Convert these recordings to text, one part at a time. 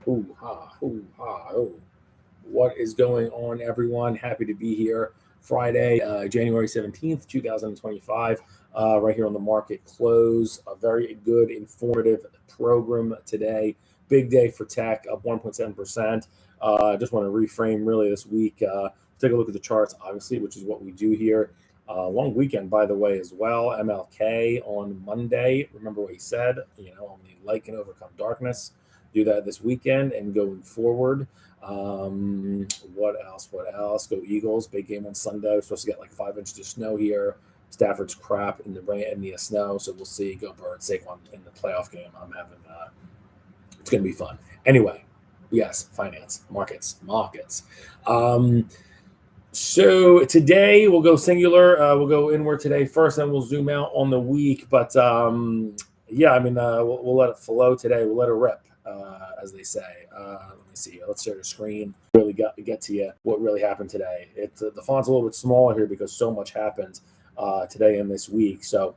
Oh. What is going on, everyone? Happy to be here. Friday, January 17th, 2025, right here on the market close. A very good, informative program today. Big day for tech, up 1.7%. Just want to reframe really this week. Take a look at the charts, obviously, which is what we do here. Long weekend, by the way, as well. MLK on Monday. Remember what he said, only light can overcome darkness. Do that this weekend and going forward. What else? Go Eagles. Big game on Sunday. We're supposed to get like 5 inches of snow here. Stafford's crap in the snow, so we'll see. Go Birds. Saquon in the playoff game. It's going to be fun. Anyway, yes, finance, markets. So today we'll go singular. We'll go inward today first, then we'll zoom out on the week. But we'll let it flow today. We'll let it rip, as they say. Let me see. Let's share the screen. Really get to you what really happened today. The font's a little bit smaller here because so much happened today and this week. So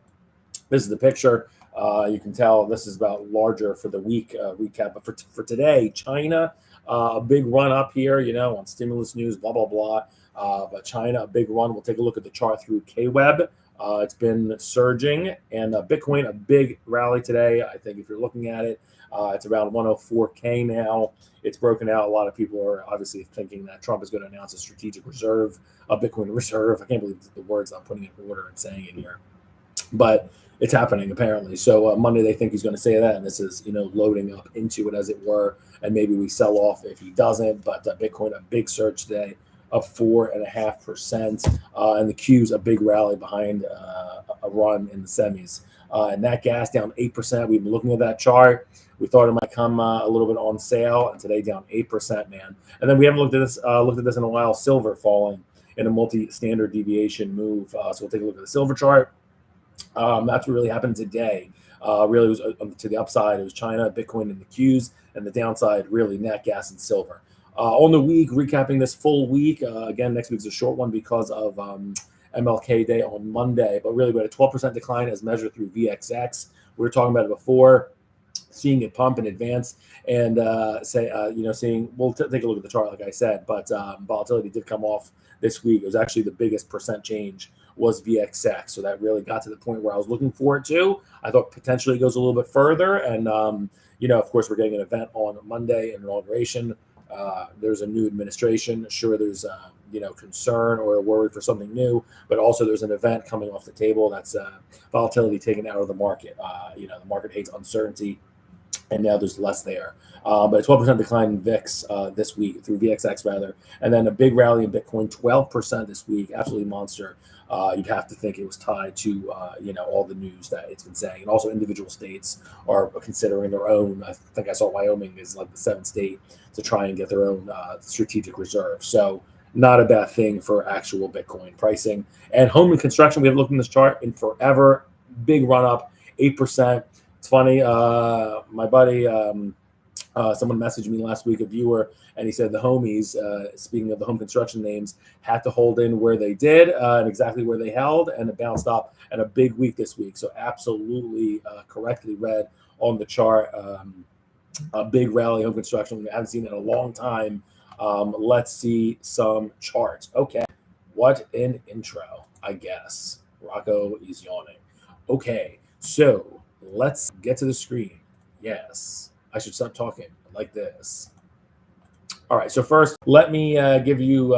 this is the picture. You can tell this is about larger for the week recap. But for today, China, a big run up here, on stimulus news, blah, blah, blah. But China, a big run. We'll take a look at the chart through KWEB. It's been surging. And Bitcoin, a big rally today. I think if you're looking at it, it's around 104K now. It's broken out. A lot of people are obviously thinking that Trump is going to announce a strategic reserve, a Bitcoin reserve. I can't believe the words I'm putting in order and saying it here. But it's happening, apparently. So Monday, they think he's going to say that, and this is, loading up into it, as it were. And maybe we sell off if he doesn't. But Bitcoin, a big surge today, up 4.5%. And the Q's, a big rally behind a run in the semis. And that gas down 8%. We've been looking at that chart. We thought it might come a little bit on sale, and today down 8%, man. And then we haven't looked at this in a while. Silver falling in a multi-standard deviation move. So we'll take a look at the silver chart. That's what really happened today. Really was to the upside. It was China, Bitcoin, and the Qs, and the downside really nat gas and silver. On the week, recapping this full week. Again, next week's a short one because of MLK Day on Monday. But really, we had a 12% decline as measured through VXX. We were talking about it before. Seeing it pump in advance and seeing, we'll take a look at the chart, like I said, but volatility did come off this week. It was actually the biggest percent change was VXX. So that really got to the point where I was looking for it to. I thought potentially it goes a little bit further. And, of course, we're getting an event on Monday, inauguration. There's a new administration. Sure, there's, concern or a worry for something new, but also there's an event coming off the table. That's volatility taken out of the market. The market hates uncertainty. And now there's less there. But a 12% decline in VIX this week, through VXX rather. And then a big rally in Bitcoin, 12% this week, absolutely monster. You'd have to think it was tied to, all the news that it's been saying. And also individual states are considering their own. I think I saw Wyoming is like the 7th state to try and get their own strategic reserve. So not a bad thing for actual Bitcoin pricing. And home and construction, we haven't looked in this chart in forever. Big run up, 8%. It's funny, my buddy, someone messaged me last week, a viewer, and he said the homies, speaking of the home construction names, had to hold in where they did and exactly where they held, and it bounced up, and a big week this week. So absolutely correctly read on the chart. A big rally home construction. We haven't seen it in a long time. Let's see some charts. Okay, what an intro, I guess. Rocco is yawning. Okay, so let's get to the screen. Yes, I should stop talking like this. All right, so first, let me give you,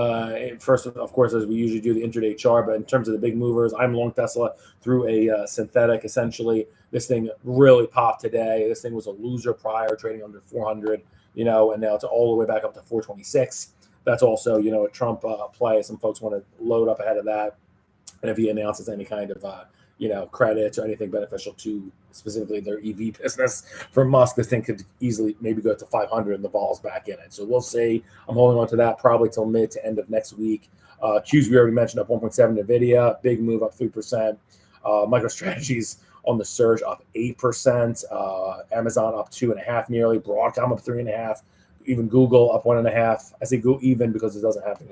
first, of course, as we usually do, the intraday chart, but in terms of the big movers, I'm long Tesla through a synthetic, essentially. This thing really popped today. This thing was a loser prior, trading under 400, and now it's all the way back up to 426. That's also, a Trump play. Some folks want to load up ahead of that. And if he announces any kind of, credits or anything beneficial to specifically their EV business from Musk, this thing could easily maybe go to 500 and the ball's back in it. So we'll see. I'm holding on to that probably till mid to end of next week. Qs, we already mentioned, up 1.7. NVIDIA, big move, up 3%. MicroStrategy's on the surge, up 8%. Amazon up 2.5 nearly. Broadcom up 3.5. Even Google up 1.5. I say go even because it doesn't have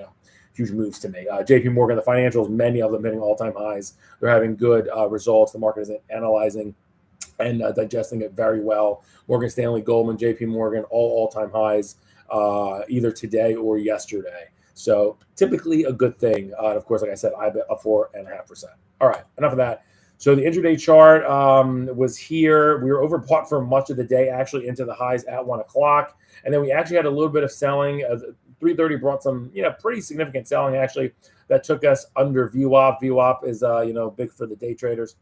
huge moves to make. JP Morgan, the financials, many of them hitting all-time highs. They're having good results. The market is analyzing and digesting it very well. Morgan Stanley, Goldman, JP Morgan, all-time highs either today or yesterday. So typically a good thing. And of course, like I said, IBIT up 4.5%. All right, enough of that. So the intraday chart was here. We were overbought for much of the day, actually into the highs at 1 o'clock. And then we actually had a little bit of selling. 3:30 brought some, pretty significant selling, actually, that took us under VWAP. VWAP is, big for the day traders.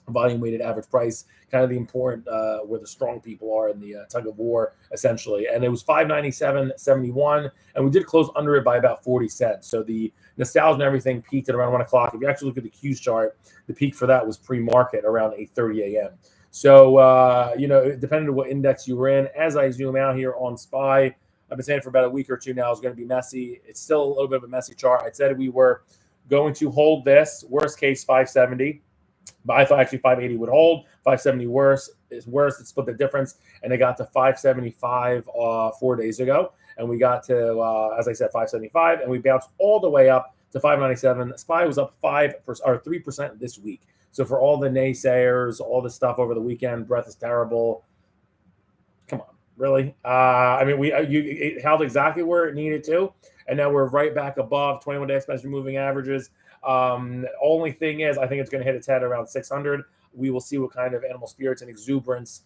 Volume weighted average price, kind of the important where the strong people are in the tug of war, essentially. And it was 597.71, and we did close under it by about 40 cents. So the nostalgia and everything peaked at around 1 o'clock. If you actually look at the Q's chart, the peak for that was pre-market around 8:30 a.m. So, depending on what index you were in, as I zoom out here on SPY, I've been saying for about a week or two now, it's going to be messy. It's still a little bit of a messy chart. I said we were going to hold this, worst case 570. But I thought actually 580 would hold. 570 is worse. It split the difference, and it got to 575 4 days ago. And we got to, as I said, 575, and we bounced all the way up to 597. SPY was up 5% or 3% this week. So for all the naysayers, all the stuff over the weekend, breath is terrible. Come on, really? It held exactly where it needed to, and now we're right back above 21-day exponential moving averages. Only thing is, I think it's going to hit its head around 600. We will see what kind of animal spirits and exuberance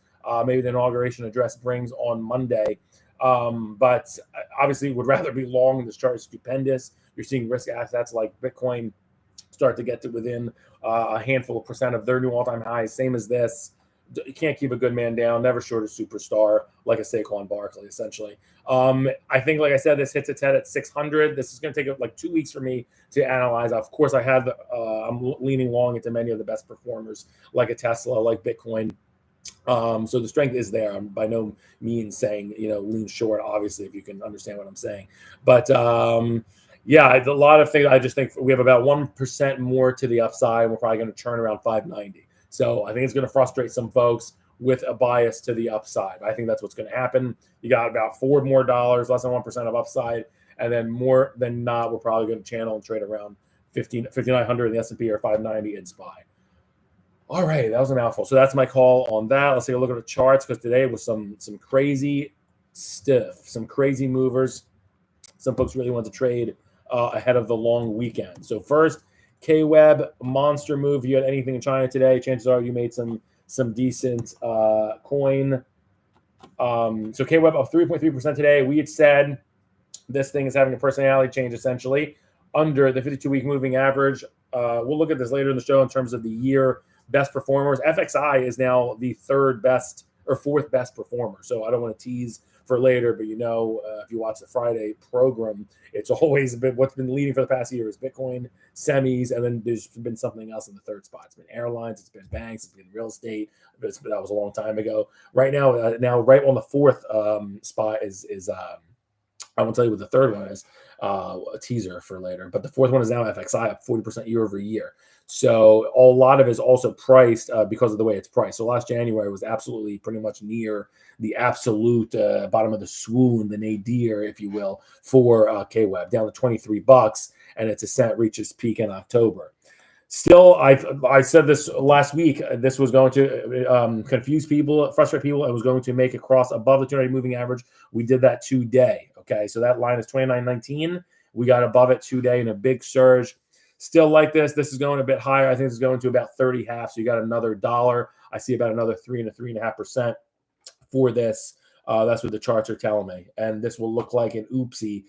maybe the inauguration address brings on Monday. But obviously would rather be long. This chart is stupendous. You're seeing risk assets like Bitcoin start to get to within a handful of percent of their new all-time highs, same as this. You can't keep a good man down, never short a superstar like a Saquon Barkley, essentially. I think, like I said, this hits its head at 600. This is going to take like 2 weeks for me to analyze. Of course, I'm leaning long into many of the best performers, like a Tesla, like Bitcoin. So the strength is there. I'm by no means saying, lean short, obviously, if you can understand what I'm saying. But a lot of things. I just think we have about 1% more to the upside. We're probably going to turn around 590. So I think it's going to frustrate some folks with a bias to the upside. I think that's what's going to happen. You got about $4 more, less than 1% of upside, and then more than not, we're probably going to channel and trade around 5,900 in the S&P or 590 in SPY. All right, that was a mouthful. So that's my call on that. Let's take a look at the charts, because today was some crazy stuff, some crazy movers. Some folks really want to trade ahead of the long weekend. So first, KWEB monster move. If you had anything in China today, chances are you made some decent coin. So KWEB up 3.3% today. We had said this thing is having a personality change, essentially, under the 52-week moving average. We'll look at this later in the show in terms of the year best performers. FXI is now the third best or fourth best performer. So I don't want to tease for later, but if you watch the Friday program, it's always been what's been leading for the past year is Bitcoin, semis, and then there's been something else in the third spot. It's been airlines, it's been banks, it's been real estate. That was a long time ago. Right now, right on the fourth spot is I won't tell you what the third one is, a teaser for later. But the fourth one is now FXI up 40% year over year. So a lot of it is also priced because of the way it's priced. So last January was absolutely pretty much near the absolute bottom of the swoon, the nadir, if you will, for KWEB, down to $23, and its ascent reaches peak in October. Still, I said this last week. This was going to confuse people, frustrate people, and was going to make it cross above the 200-day moving average. We did that today. Okay, so that line is 29.19. We got above it today in a big surge. Still like this. This is going a bit higher. I think this is going to about 30.5. So you got another $1. I see about another 3.5% for this. That's what the charts are telling me. And this will look like an oopsie,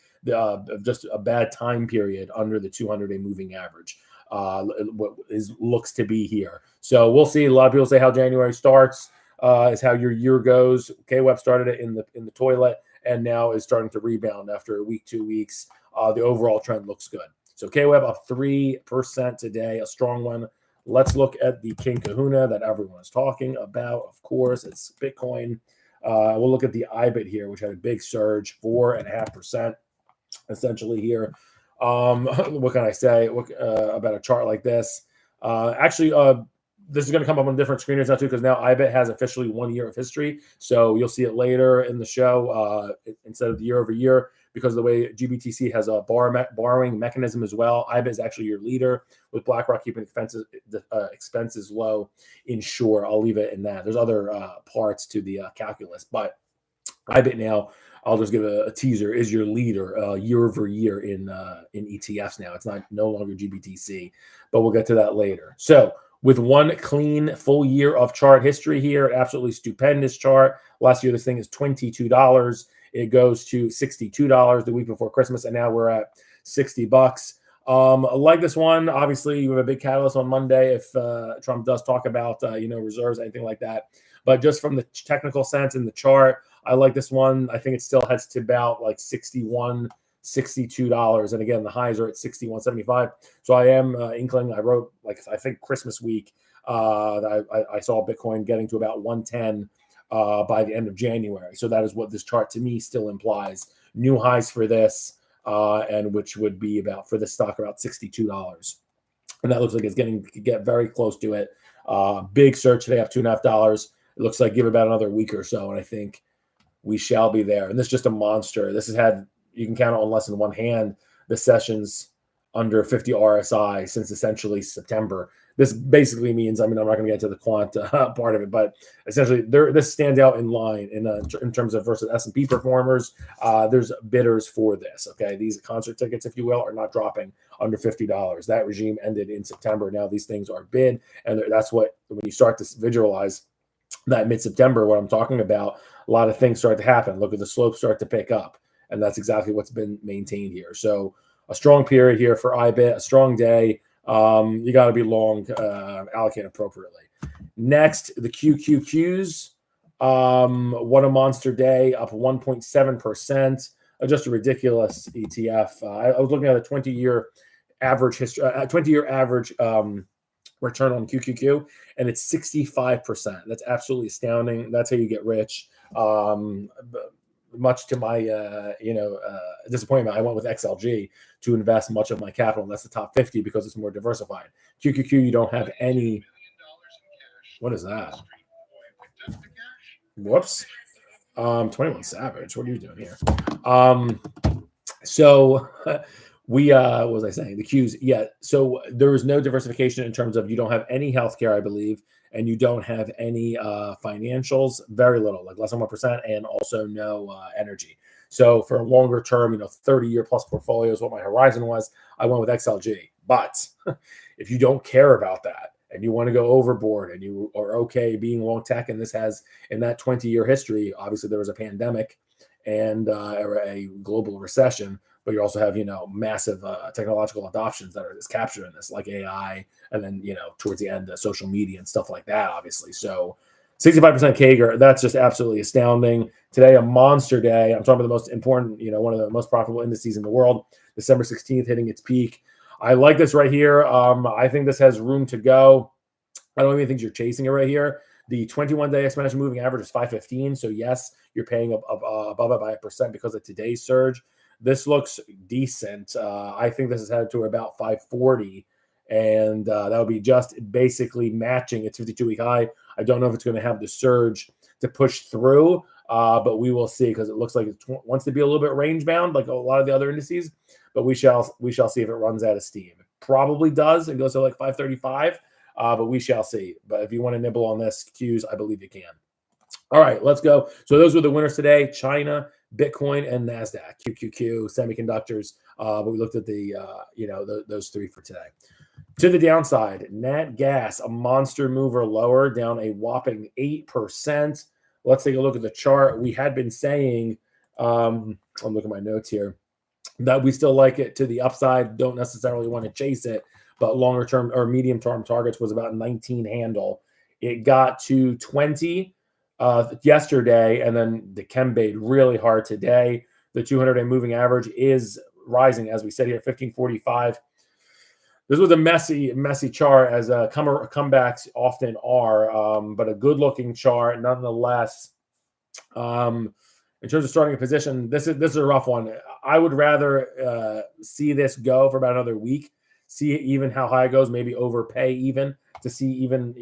just a bad time period under the 200-day moving average. What looks to be here. So we'll see. A lot of people say how January starts is how your year goes. KWEB started it in the toilet and now is starting to rebound after a week, 2 weeks. The overall trend looks good. So KWEB up 3% today, a strong one. Let's look at the King Kahuna that everyone is talking about. Of course, it's Bitcoin. We'll look at the IBIT here, which had a big surge, 4.5% essentially here. What can I say about a chart like this? This is going to come up on different screeners now too, because now IBIT has officially 1 year of history. So you'll see it later in the show instead of the year over year. because of the way GBTC has a borrowing mechanism as well. IBIT is actually your leader, with BlackRock keeping expenses low. Ensure, I'll leave it in that. There's other parts to the calculus, but IBIT now, I'll just give a teaser, is your leader year over year in ETFs now. It's no longer GBTC, but we'll get to that later. So with one clean full year of chart history here, absolutely stupendous chart. Last year, this thing is $22. It goes to $62 the week before Christmas, and now we're at $60. I like this one. Obviously, you have a big catalyst on Monday if Trump does talk about reserves, anything like that. But just from the technical sense in the chart, I like this one. I think it still heads to about like $61, $62. And again, the highs are at $61.75. So I am inkling. I wrote, I think Christmas week, that I saw Bitcoin getting to about 110 by the end of January. So that is what this chart to me still implies. New highs for this, and which would be about, for this stock, about $62. And that looks like it's get very close to it. Big surge today, up $2.50. It looks like give about another week or so, and I think we shall be there. And this is just a monster. This has had, you can count on less than one hand, the sessions under 50 RSI since essentially September. This basically means, I'm not going to get to the quant part of it, but essentially this stands out in line in terms of versus S&P performers. There's bidders for this. Okay, these concert tickets, if you will, are not dropping under $50. That regime ended in September. Now these things are bid, and that's what, when you start to visualize that mid-September, what I'm talking about, a lot of things start to happen. Look at the slopes start to pick up, and that's exactly what's been maintained here. So a strong period here for IBIT, a strong day. You got to be long, allocate appropriately. Next, the QQQs. What a monster day, up 1.7%. Just a ridiculous ETF. I was looking at a 20-year average history, 20-year average return on QQQ, and it's 65%. That's absolutely astounding. That's how you get rich. Much to my disappointment, I went with XLG to invest much of my capital, and that's the top 50 because it's more diversified. QQQ, you don't have any. What is that? Whoops. 21 Savage. What are you doing here? So what was I saying? The Qs, yeah. So there is no diversification in terms of, you don't have any healthcare, I believe, and you don't have any financials, very little, like less than 1%, and also no energy. So for a longer term, 30-year plus portfolios, what my horizon was, I went with XLG. But if you don't care about that and you want to go overboard and you are okay being long tech, and this has, in that 20-year history, obviously there was a pandemic and a global recession, but you also have, massive technological adoptions that are captured in this, like AI, and then, towards the end, social media and stuff like that, obviously. So 65% CAGR, that's just absolutely astounding. Today, a monster day. I'm talking about the most important, one of the most profitable indices in the world, December 16th, hitting its peak. I like this right here. I think this has room to go. I don't even think you're chasing it right here. The 21-day exponential moving average is 515. So yes, you're paying above it by 1% because of today's surge. This looks decent. I think this is headed to about 540, and that would be just basically matching its 52-week high. I don't know if it's going to have the surge to push through, but we will see, because it looks like it wants to be a little bit range bound, like a lot of the other indices. But we shall see if it runs out of steam. It probably does. It goes to like 535, but we shall see. But if you want to nibble on this, Qs, I believe you can. All right, let's go. So those were the winners today: China, Bitcoin, and Nasdaq QQQ, semiconductors. But we looked at the those three for today. To the downside, Nat Gas, a monster mover lower, down a whopping 8%. Let's take a look at the chart. We had been saying, I'm looking at my notes here, that we still like it to the upside, don't necessarily want to chase it, but longer term or medium term targets was about 19 handle. It got to 20 yesterday, and then the Chembade really hard today. The 200-day moving average is rising, as we said here, 1545. This was a messy chart, as comebacks often are, but a good-looking chart nonetheless. In terms of starting a position, this is a rough one. I would rather see this go for about another week, see even how high it goes, maybe overpay even to see even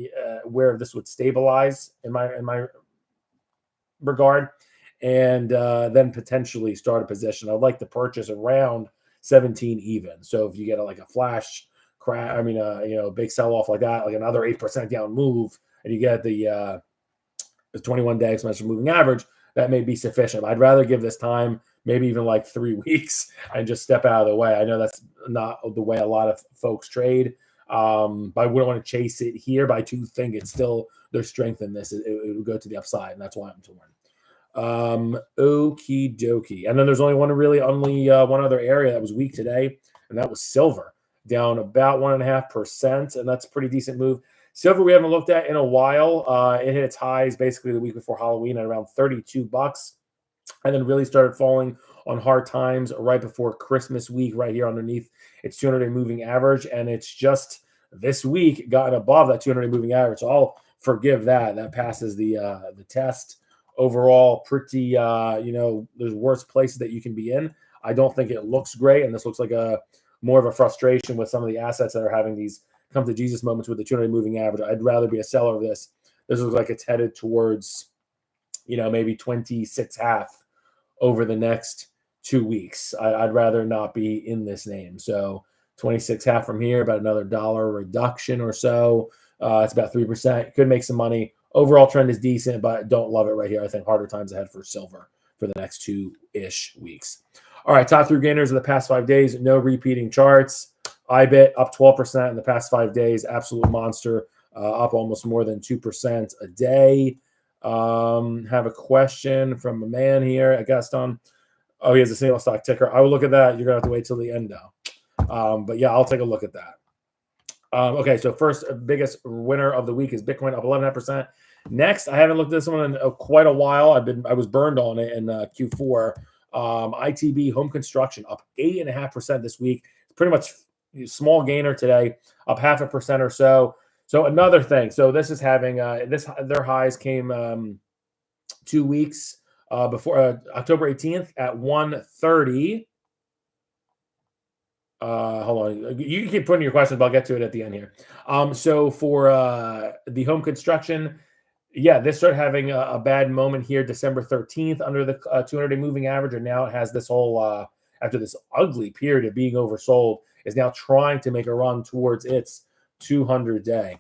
where this would stabilize in my regard. and then potentially start a position. I'd like to purchase around 17 even. So if you get like a flash crash, I mean, big sell off like that, like another 8% down move, and you get the 21-day exponential moving average, that may be sufficient. I'd rather give this time, maybe even like 3 weeks, and just step out of the way. I know that's not the way a lot of folks trade, but I wouldn't want to chase it here. But I do think it's still there's strength in this. It would go to the upside, and that's why I'm torn. Okie dokie. And then there's only one other area that was weak today, and that was silver, down about 1.5%, and that's a pretty decent move. Silver we haven't looked at in a while. It hit its highs basically the week before Halloween at around $32, and then really started falling on hard times right before Christmas week, right here underneath its 200-day moving average, and it's just this week gotten above that 200-day moving average. So I'll forgive that. That passes the test. Overall, pretty there's worse places that you can be in. I don't think it looks great, and this looks like more of a frustration with some of the assets that are having these come to Jesus moments with the 200-day moving average. I'd rather be a seller of this. This looks like it's headed towards, maybe 26.5 over the next 2 weeks. I'd rather not be in this name. So 26.5 from here, about another $1 reduction or so. It's about 3%. Could make some money. Overall trend is decent, but don't love it right here. I think harder times ahead for silver for the next 2-ish weeks. All right, top 3 gainers of the past 5 days. No repeating charts. IBIT up 12% in the past 5 days. Absolute monster, up almost more than 2% a day. Have a question from a man here at Gaston. Oh, he has a single stock ticker. I will look at that. You're going to have to wait till the end now. But yeah, I'll take a look at that. Okay, so first biggest winner of the week is Bitcoin, up 11.5%. Next, I haven't looked at this one in quite a while. I was burned on it in Q4. ITB Home Construction up 8.5% this week. It's pretty much small gainer today, up 0.5% or so. So another thing. So this is having their highs came 2 weeks before October 18th at 130. Hold on. You can keep putting your questions, but I'll get to it at the end here. So for the home construction, yeah, this started having a bad moment here, December 13th, under the 200-day moving average, and now it has this whole, after this ugly period of being oversold, is now trying to make a run towards its 200-day.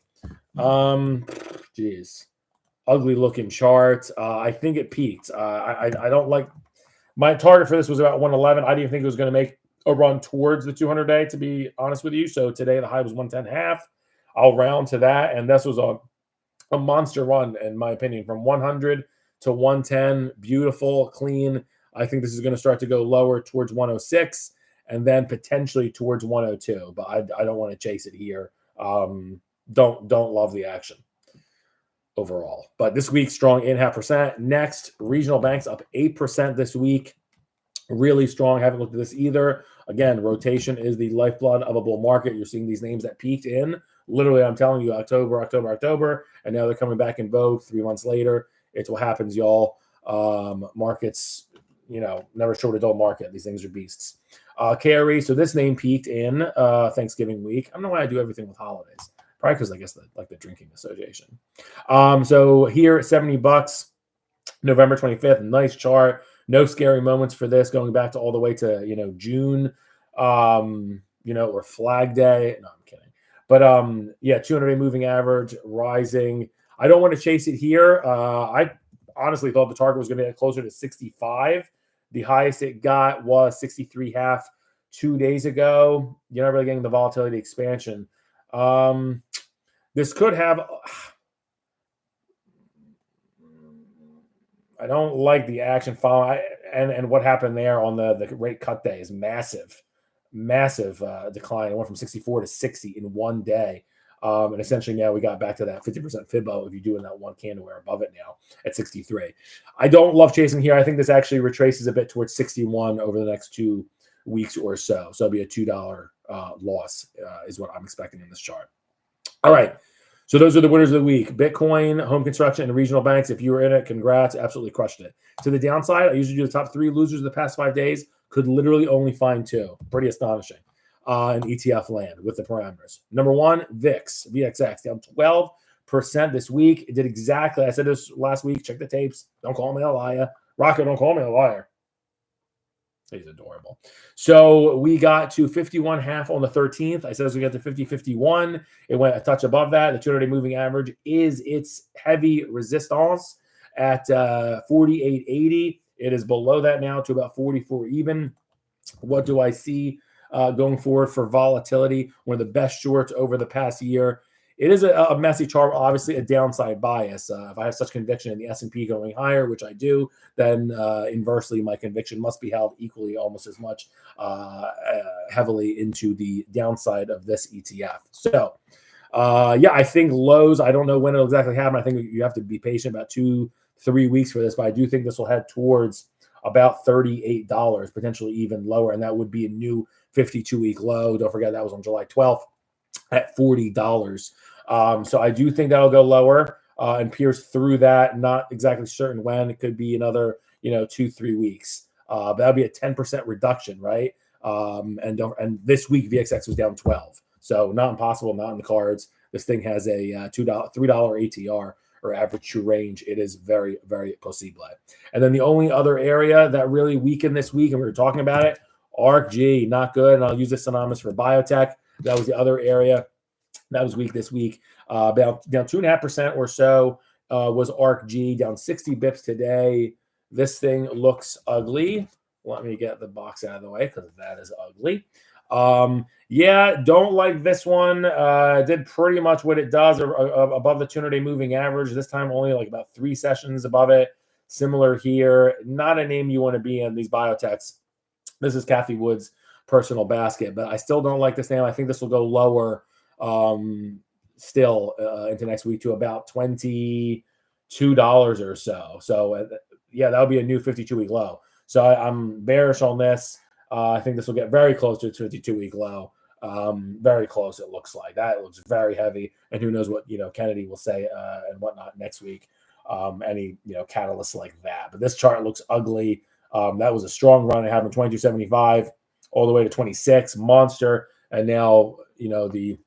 Geez. Ugly looking chart. I think it peaked. I don't like, my target for this was about 111. I didn't think it was going to make a run towards the 200-day, to be honest with you. So today the high was 110.5. I'll round to that, and this was a monster run, in my opinion, from 100 to 110. Beautiful, clean. I think this is going to start to go lower towards 106 and then potentially towards 102. But I don't want to chase it here. Don't love the action overall. But this week, strong 8.5%. Next, regional banks up 8% this week. Really strong. Haven't looked at this either. Again, rotation is the lifeblood of a bull market. You're seeing these names that peaked in, literally, I'm telling you, October, and now they're coming back in vogue 3 months later. It's what happens, y'all. Markets, never short a dull market. These things are beasts. KRE, so this name peaked in Thanksgiving week. I don't know why I do everything with holidays. Probably because I guess the drinking association. So here at $70, November 25th, nice chart. No scary moments for this, going back to all the way to June, or Flag Day. No, I'm kidding. But 200-day moving average rising. I don't want to chase it here. I honestly thought the target was going to get closer to 65. The highest it got was 63.5 2 days ago. You're not really getting the volatility expansion. This could have. I don't like the action following, and what happened there on the rate cut day is massive decline. It went from 64 to 60 in 1 day. And essentially now we got back to that 50% Fibbo if you do in that one candle, we're above it now at 63. I don't love chasing here. I think this actually retraces a bit towards 61 over the next 2 weeks or so. So it'll be a $2 loss is what I'm expecting in this chart. All right. So those are the winners of the week. Bitcoin, home construction, and regional banks. If you were in it, congrats. Absolutely crushed it. To the downside, I usually do the top 3 losers of the past 5 days. Could literally only find 2. Pretty astonishing in ETF land with the parameters. Number 1, VXX, down 12% this week. It did exactly, I said this last week, check the tapes. Don't call me a liar. Rocco, don't call me a liar. He's adorable. So we got to 51.5 on the 13th. I said as we got to 50.51, it went a touch above that. The 200-day moving average is its heavy resistance at 48.80. It is below that now to about 44 even. What do I see going forward for volatility? One of the best shorts over the past year. It is a messy chart, obviously a downside bias. If I have such conviction in the S&P going higher, which I do, then inversely, my conviction must be held equally, almost as much heavily into the downside of this ETF. So, yeah, I think lows, I don't know when it'll exactly happen. I think you have to be patient about 2-3 weeks for this, but I do think this will head towards about $38, potentially even lower, and that would be a new 52-week low. Don't forget that was on July 12th at $40. So I do think that'll go lower and pierce through that. Not exactly certain when. It could be another 2-3 weeks. But that'll be a 10% reduction, right? And this week VXX was down 12. So not impossible, not in the cards. This thing has a $3 ATR or average true range. It is very, very possible. And then the only other area that really weakened this week, and we were talking about it, ARKG, not good. And I'll use this synonymous for biotech. That was the other area that was weak this week. Down 2.5% or so was ARKG, down 60 bips today. This thing looks ugly. Let me get the box out of the way because that is ugly. Yeah, don't like this one. Did pretty much what it does above the 200-day moving average. This time only like about 3 sessions above it. Similar here. Not a name you want to be in, these biotechs. This is Kathy Wood's personal basket, but I still don't like this name. I think this will go lower still into next week to about $22 or so. So, yeah, that would be a new 52-week low. So I'm bearish on this. I think this will get very close to its 52-week low. Very close, it looks like. That looks very heavy. And who knows what, Kennedy will say and whatnot next week. Any, catalysts like that. But this chart looks ugly. That was a strong run. It happened 22.75 all the way to 26, monster. And now, the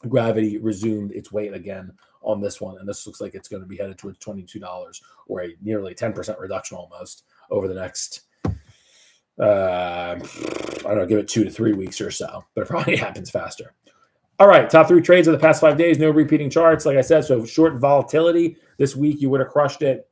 gravity resumed its weight again on this one. And this looks like it's going to be headed towards $22 or a nearly 10% reduction almost over the next, I don't know, give it 2 to 3 weeks or so, but it probably happens faster. All right, top 3 trades of the past 5 days, no repeating charts. Like I said, so short volatility this week, you would have crushed it.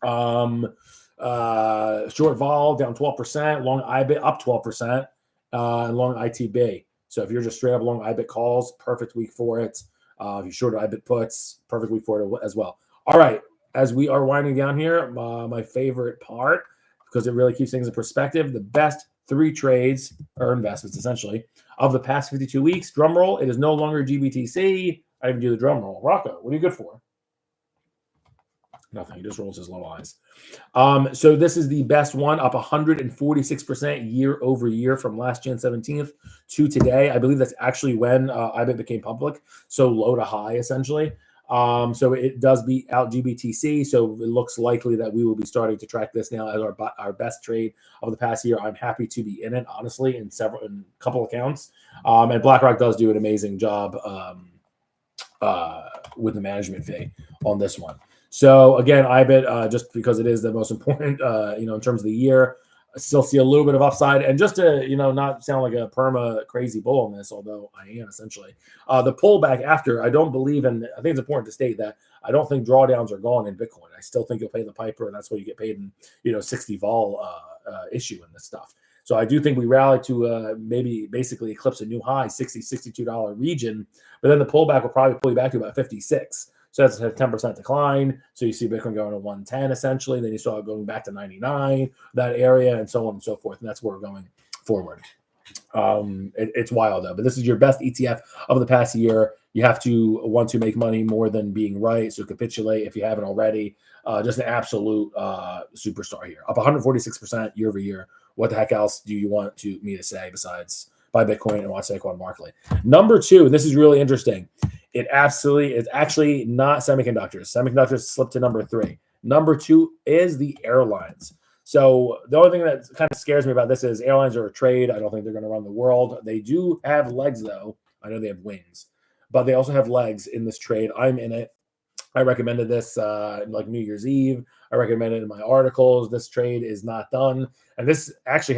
Short vol down 12%, long IBIT up 12%, and long ITB. So if you're just straight up long IBIT calls, perfect week for it. If you're short IBIT puts, perfect week for it as well. All right, as we are winding down here, my favorite part, because it really keeps things in perspective, the best 3 trades or investments essentially of the past 52 weeks. Drum roll, it is no longer GBTC. I even do the drum roll. Rocco, what are you good for? Nothing. He just rolls his little eyes. So this is the best one, up 146% year over year from last Jan 17th to today. I believe that's actually when IBIT became public, so low to high essentially. So it does beat out GBTC. So it looks likely that we will be starting to track this now as our best trade of the past year. I'm happy to be in it, honestly, in a couple accounts. And BlackRock does do an amazing job with the management fee on this one. So again, IBIT, just because it is the most important, in terms of the year, I still see a little bit of upside. And just to, not sound like a perma crazy bull on this, although I am essentially, the pullback after, I don't believe in, I think it's important to state that I don't think drawdowns are gone in Bitcoin. I still think you'll pay the piper, and that's what you get paid in, 60 vol issue and this stuff. So I do think we rallied to maybe basically eclipse a new high, $60, $62 region, but then the pullback will probably pull you back to about 56. So that's a 10% decline. So you see Bitcoin going to 110 essentially. Then you saw it going back to 99, that area, and so on and so forth. And that's where we're going forward. It's wild though. But this is your best ETF of the past year. You have to want to make money more than being right. So capitulate if you haven't already. Just an absolute superstar here. Up 146% year over year. What the heck else do you want me to say besides buy Bitcoin and watch Saquon Barkley? Number 2, and this is really interesting. It's actually not semiconductors. Semiconductors slipped to number 3. Number 2 is the airlines. So the only thing that kind of scares me about this is airlines are a trade. I don't think they're going to run the world. They do have legs, though. I know they have wings, but they also have legs in this trade. I'm in it. I recommended this like New Year's Eve. I recommend it in my articles. This trade is not done. And this actually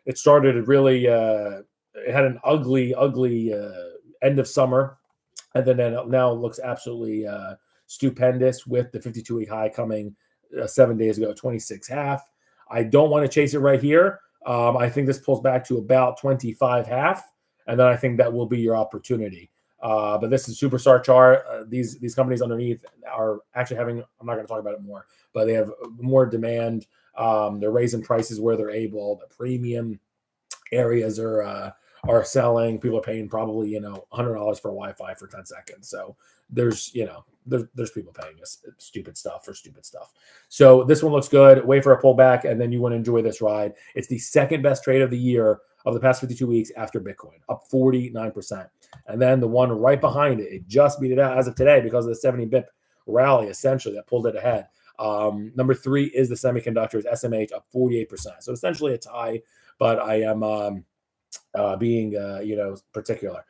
it started really, it had an ugly end of summer. And then now it looks absolutely stupendous with the 52-week high coming 7 days ago, 26.5. I don't want to chase it right here. I think this pulls back to about 25.5, and then I think that will be your opportunity. But this is superstar chart. These companies underneath are actually having, I'm not going to talk about it more, but they have more demand. They're raising prices where they're able. The premium areas are selling. People are paying probably, $100 for Wi-Fi for 10 seconds. So there's people paying us stupid stuff for stupid stuff. So this one looks good. Wait for a pullback, and then you want to enjoy this ride. It's the second best trade of the year of the past 52 weeks after Bitcoin, up 49%. And then the one right behind it, it just beat it out as of today because of the 70 BIP rally, essentially, that pulled it ahead. Number 3 is the semiconductors, SMH, up 48%. So essentially a tie, but I am being particular,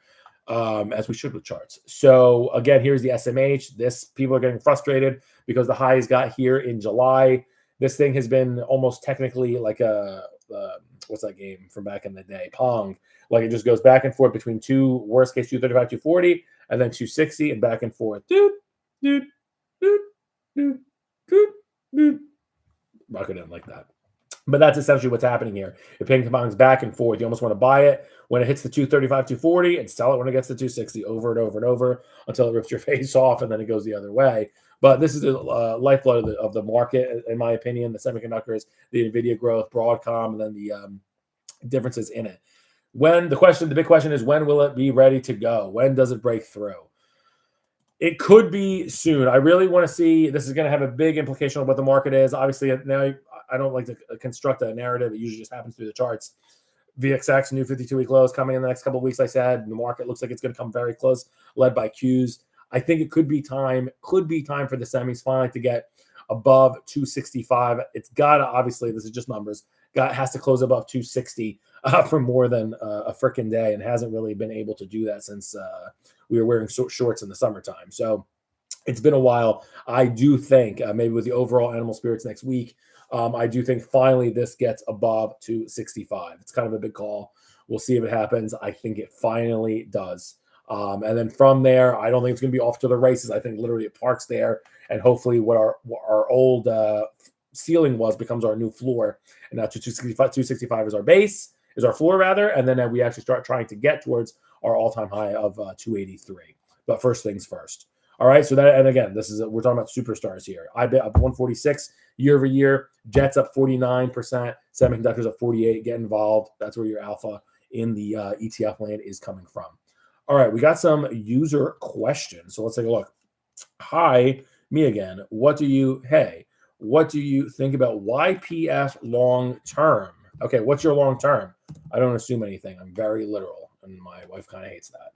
as we should with charts. So again, here's the SMH. People are getting frustrated because the highs got here in July. This thing has been almost technically like a what's that game from back in the day? Pong. Like it just goes back and forth between worst case 235, 240, and then 260, and back and forth. Rocket in like that. But that's essentially what's happening here. If ping pongs back and forth, you almost want to buy it when it hits the 235, 240, and sell it when it gets to 260 over and over and over until it rips your face off, and then it goes the other way. But this is the lifeblood of the market, in my opinion. The semiconductors, the NVIDIA growth, Broadcom, and then the differences in it. The big question is, when will it be ready to go? When does it break through? It could be soon. I really want to see. This is going to have a big implication on what the market is. Obviously, now I don't like to construct a narrative. It usually just happens through the charts. VXX, new 52-week lows coming in the next couple of weeks. I said the market looks like it's going to come very close, led by Qs. I think it could be time for the semis finally to get above 265. It's got to, obviously, this is just numbers, has to close above 260 for more than a freaking day, and hasn't really been able to do that since we were wearing shorts in the summertime. So it's been a while. I do think maybe with the overall animal spirits next week, I do think finally this gets above 265. It's kind of a big call. We'll see if it happens. I think it finally does. And then from there, I don't think it's going to be off to the races. I think literally it parks there, and hopefully what our old ceiling becomes our new floor. And now 265 is our base, is our floor rather, and then we actually start trying to get towards our all-time high of 283. But first things first. All right, so that, and again, we're talking about superstars here. IBIT up 146 year over year, Jets up 49%, semiconductors up 48. Get involved. That's where your alpha in the ETF land is coming from. All right, we got some user questions, so let's take a look. Hi, me again. What do you think about YPF long term? Okay, what's your long term? I don't assume anything. I'm very literal, and my wife kind of hates that.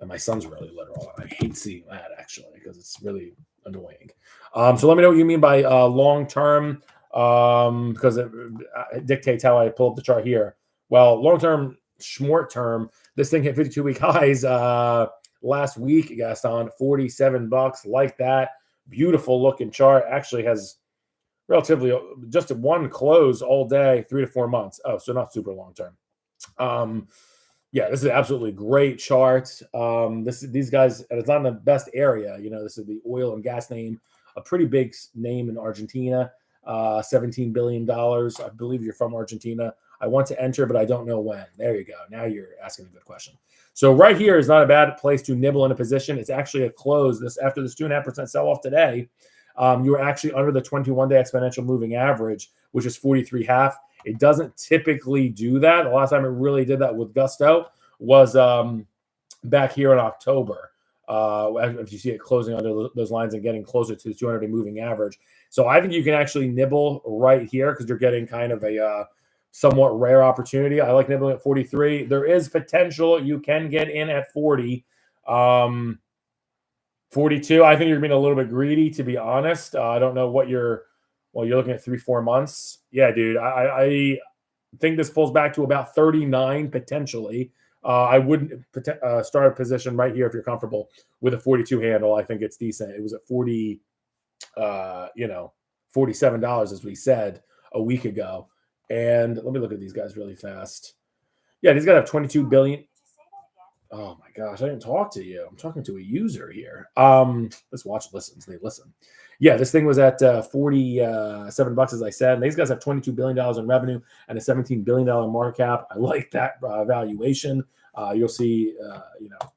And my son's really literal. I hate seeing that, actually, because it's really annoying. So let me know what you mean by long term, because it dictates how I pull up the chart here. Well, long term, short term, this thing hit 52-week highs last week, Gaston, $47, like that. Beautiful looking chart. Actually has relatively just one close all day, 3 to 4 months. Oh, so not super long term. Yeah, this is an absolutely great chart. These guys, and it's not in the best area. This is the oil and gas name, a pretty big name in Argentina, $17 billion. I believe you're from Argentina. I want to enter, but I don't know when. There you go. Now you're asking a good question. So right here is not a bad place to nibble in a position. It's actually a close. After this 2.5% sell-off today, you were actually under the 21-day exponential moving average, which is 43.5. It doesn't typically do that. The last time it really did that with gusto was back here in October. If you see it closing under those lines and getting closer to the 200-day moving average. So I think you can actually nibble right here because you're getting kind of a somewhat rare opportunity. I like nibbling at 43. There is potential you can get in at 40. 42, I think you're being a little bit greedy, to be honest. I don't know what you're looking at 3-4 months. Yeah, dude, I think this pulls back to about 39 potentially. I wouldn't start a position right here if you're comfortable with a 42 handle. I think it's decent. It was at 40, $47, as we said a week ago. And let me look at these guys really fast. Yeah, these guys have 22 billion. Oh my gosh, I didn't talk to you. I'm talking to a user here. Let's watch listens. They listen. Yeah, this thing was at $47, as I said. And these guys have $22 billion in revenue and a $17 billion market cap. I like that valuation. You'll see,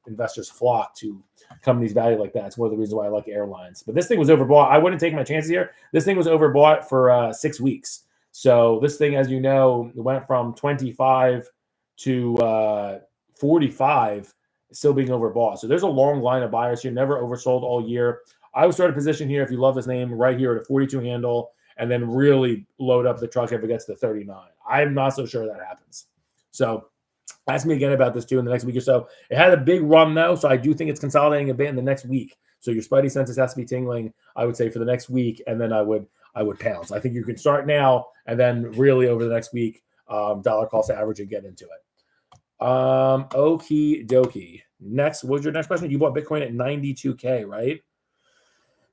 investors flock to companies valued like that. It's one of the reasons why I like airlines. But this thing was overbought. I wouldn't take my chances here. This thing was overbought for 6 weeks. So this thing, as you know, went from 25 to 45, still being overbought. So there's a long line of buyers here, never oversold all year. I would start a position here if you love this name right here at a 42 handle and then really load up the truck if it gets to 39. I'm not so sure that happens. So ask me again about this too in the next week or so. It had a big run though, so I do think it's consolidating a bit in the next week. So your spidey senses has to be tingling, I would say, for the next week, and then I would pounce. I think you can start now and then really over the next week, dollar cost average and get into it. Okie dokie. Next, what was your next question? You bought Bitcoin at 92K, right?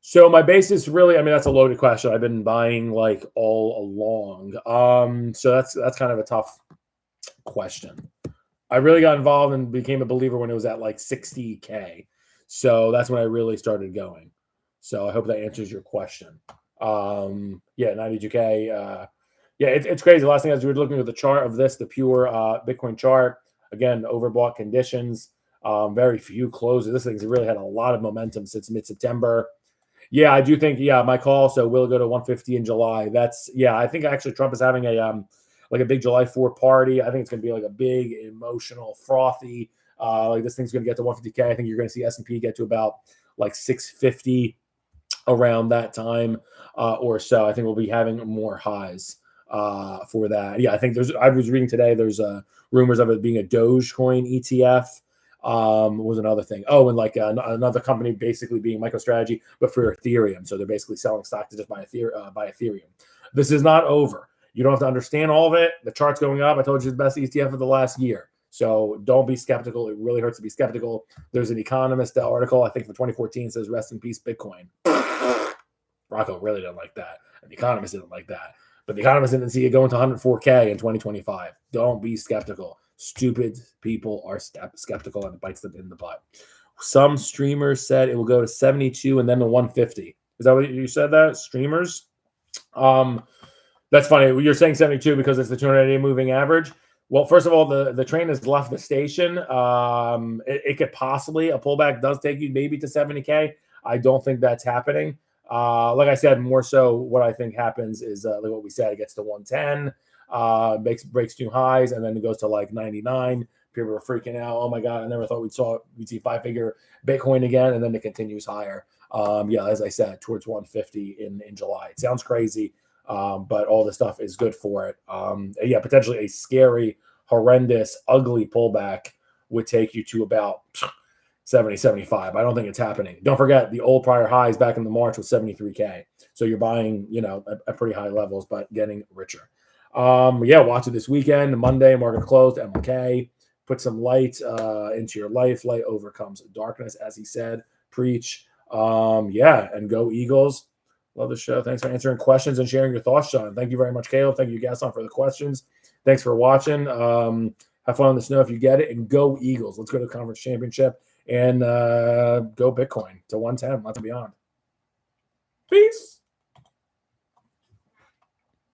So my basis really, I mean, that's a loaded question. I've been buying like all along. So that's kind of a tough question. I really got involved and became a believer when it was at like 60K. So that's when I really started going. So I hope that answers your question. Yeah, 92K. Yeah, it's crazy. The last thing I was looking at the chart of this, the pure Bitcoin chart. Again, overbought conditions, very few closes. This thing's really had a lot of momentum since mid-September. Yeah, I do think, my call. So we'll go to 150 in July. I think actually Trump is having a big July 4th party. I think it's going to be like a big emotional, frothy, like this thing's going to get to 150K. I think you're going to see S&P get to about like 650 around that time or so. I think we'll be having more highs for that. Yeah, I think I was reading today, there's rumors of it being a Dogecoin ETF. Was another thing. Oh, and like another company basically being MicroStrategy, but for Ethereum. So they're basically selling stock to just buy Ethereum. This is not over. You don't have to understand all of it. The chart's going up. I told you it's the best ETF of the last year. So don't be skeptical. It really hurts to be skeptical. There's an Economist article, I think from 2014, says rest in peace, Bitcoin. Rocco really didn't like that. And the Economist didn't like that. But the Economist didn't see it going to 104K in 2025. Don't be skeptical. Stupid people are skeptical and it bites them in the butt. Some streamers said it will go to 72 and then to 150. Is that what you said that? Streamers? That's funny. You're saying 72 because it's the 200-day moving average. Well, first of all, the train has left the station. It could possibly, a pullback does take you maybe to 70K. I don't think that's happening. Like I said, more so what I think happens is like what we said, it gets to 110, breaks new highs, and then it goes to like 99. People are freaking out. Oh my God, I never thought we'd see 5-figure Bitcoin again, and then it continues higher. As I said, towards 150 in July. It sounds crazy, but all the stuff is good for it. Potentially a scary, horrendous, ugly pullback would take you to about 70, 75. I don't think it's happening. Don't forget the old prior highs back in the March was 73K. So you're buying, at pretty high levels, but getting richer. Watch it this weekend. Monday, market closed, MLK. Put some light into your life. Light overcomes darkness, as he said. Preach. And go Eagles. Love the show. Thanks for answering questions and sharing your thoughts, Sean. Thank you very much, Caleb. Thank you, Gaston, for the questions. Thanks for watching. Have fun on the snow if you get it. And go Eagles. Let's go to the conference championship and go Bitcoin to 110. Lots beyond. Peace.